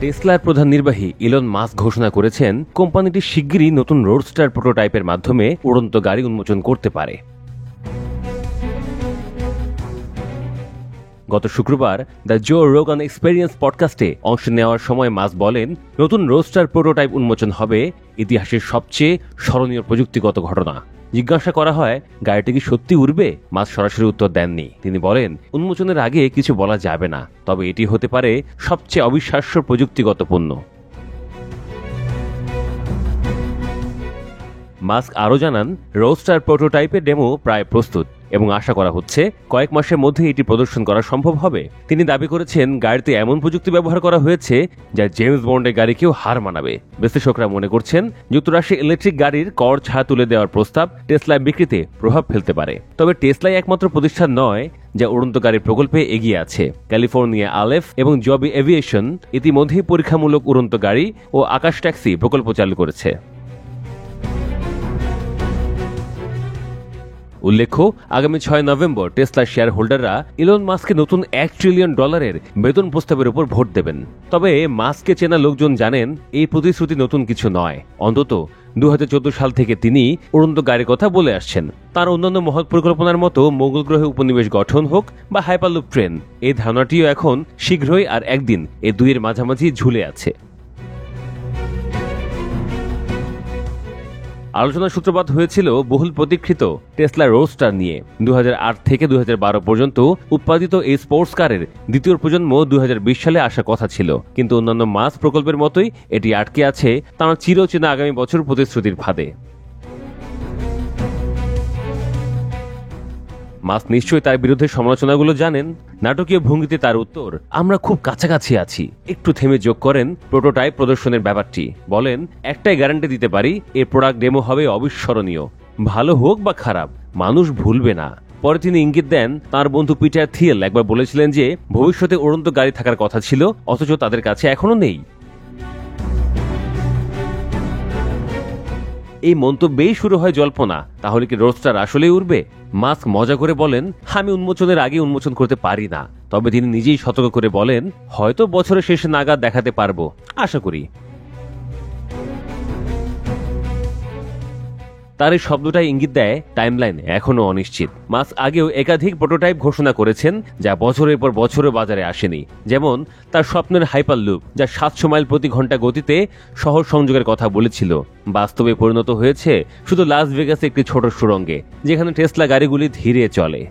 টেসলার প্রধান নির্বাহী Elon Musk ঘোষণা করেছেন কোম্পানিটি শিগগিরই নতুন রোডস্টার প্রোটোটাইপের মাধ্যমে উড়ন্ত গাড়ি উন্মোচন করতে পারে। গত শুক্রবার দ্য জো রোগান এক্সপেরিয়েন্স পডকাস্টে অংশ নেওয়ার সময় মাস্ক বলেন, নতুন রোডস্টার প্রোটোটাইপ উন্মোচন হবে ইতিহাসের সবচেয়ে স্মরণীয় প্রযুক্তিগত ঘটনা। জিজ্ঞাসা করা হয় গাড়িটি কি সত্যি উড়বে, মাস্ক সরাসরি উত্তর দেননি। তিনি বলেন, উন্মোচনের আগে কিছু বলা যাবে না, তবে এটি হতে পারে সবচেয়ে অবিশ্বাস্য প্রযুক্তিগত পণ্য। মাস্ক আরও জানান, রোডস্টার প্রোটোটাইপের ডেমো প্রায় প্রস্তুত এবং আশা করা হচ্ছে কয়েক মাসের মধ্যে এটি প্রদর্শন করা সম্ভব হবে। তিনি দাবি করেছেন, গাড়িতে এমন প্রযুক্তি ব্যবহার করা হয়েছে যা জেমস বন্ডের গাড়িকেও হার মানাবে। বিশ্লেষকরা মনে করছেন, যুক্তরাষ্ট্রে ইলেকট্রিক গাড়ির কর ছাড় তুলে দেওয়ার প্রস্তাব টেসলার বিক্রিতে প্রভাব ফেলতে পারে। তবে টেসলাই একমাত্র প্রতিষ্ঠান নয় যা উড়ন্ত গাড়ির প্রকল্পে এগিয়ে আছে। ক্যালিফোর্নিয়া আলেফ এবং জবি এভিয়েশন ইতিমধ্যেই পরীক্ষামূলক উড়ন্ত গাড়ি ও আকাশ ট্যাক্সি প্রকল্প চালু করেছে। উল্লেখ্য, আগামী 6 নভেম্বর টেসলার শেয়ার হোল্ডাররা ইলন মাস্ককে নতুন $1 ট্রিলিয়ন বেতন প্রস্তাবের উপর ভোট দেবেন। তবে মাস্ককে চেনা লোকজন জানেন এই প্রতিশ্রুতি নতুন কিছু নয়। অন্তত 2014 সাল থেকে তিনি উড়ন্ত গাড়ির কথা বলে আসছেন। তার অন্যান্য মহৎ পরিকল্পনার মতো মঙ্গল গ্রহে উপনিবেশ গঠন হোক বা হাইপারলুপ ট্রেন, এই ধারণাটিও এখন শীঘ্রই আর একদিন এই দুইয়ের মাঝামাঝি ঝুলে আছে। আলোচনার সূত্রপাত হয়েছিল বহুল প্রতীক্ষিত টেসলা রোডস্টার নিয়ে। 2008 থেকে 2012 পর্যন্ত উৎপাদিত এই স্পোর্টস কারের দ্বিতীয় প্রজন্ম 2020 সালে আসার কথা ছিল, কিন্তু অন্যান্য মাস প্রকল্পের মতোই এটি আটকে আছে তার চিরচেনা আগামী বছর প্রতিশ্রুতির ফাঁদে। মাস্ক নিশ্চয়ই তার বিরুদ্ধে সমালোচনাগুলো জানেন। নাটকীয় ভঙ্গিতে তার উত্তর, আমরা খুব কাছাকাছি আছি। একটু থেমে যোগ করেন প্রোটোটাইপ প্রদর্শনের ব্যাপারটি। বলেন, একটাই গ্যারান্টি দিতে পারি, এর প্রোডাক্ট ডেমো হবে অবিস্মরণীয়। ভালো হোক বা খারাপ, মানুষ ভুলবে না। পরে তিনি ইঙ্গিত দেন, তার বন্ধু পিটার থিয়েল একবার বলেছিলেন যে ভবিষ্যতে উড়ন্ত গাড়ি থাকার কথা ছিল, অথচ তাদের কাছে এখনো নেই। এই মন্তব্যেই শুরু হয় জল্পনা, তাহলে কি রোডস্টার আসলেই উড়বে? মাস্ক মজা করে বলেন, আমি উন্মোচনের আগে উন্মোচন করতে পারি না। তবে তিনি নিজেই সতর্ক করে বলেন, হয়তো বছরের শেষে নাগাদ দেখাতে পারবো, আশা করি। তার এই শব্দটাই ইঙ্গিত দেয় টাইমলাইন এখনো অনিশ্চিত। মাস্ক আগেও একাধিক প্রোটোটাইপ ঘোষণা করেছেন যা বছরের পর বছরও বাজারে আসেনি। যেমন তার স্বপ্নের হাইপারলুপ, যা 700 মাইল প্রতি ঘন্টা গতিতে শহর সংযোগের কথা বলেছিল, বাস্তবে পরিণত হয়েছে শুধু লাস ভেগাসে একটি ছোট সুড়ঙ্গে, যেখানে টেসলা গাড়িগুলি ধীরে চলে।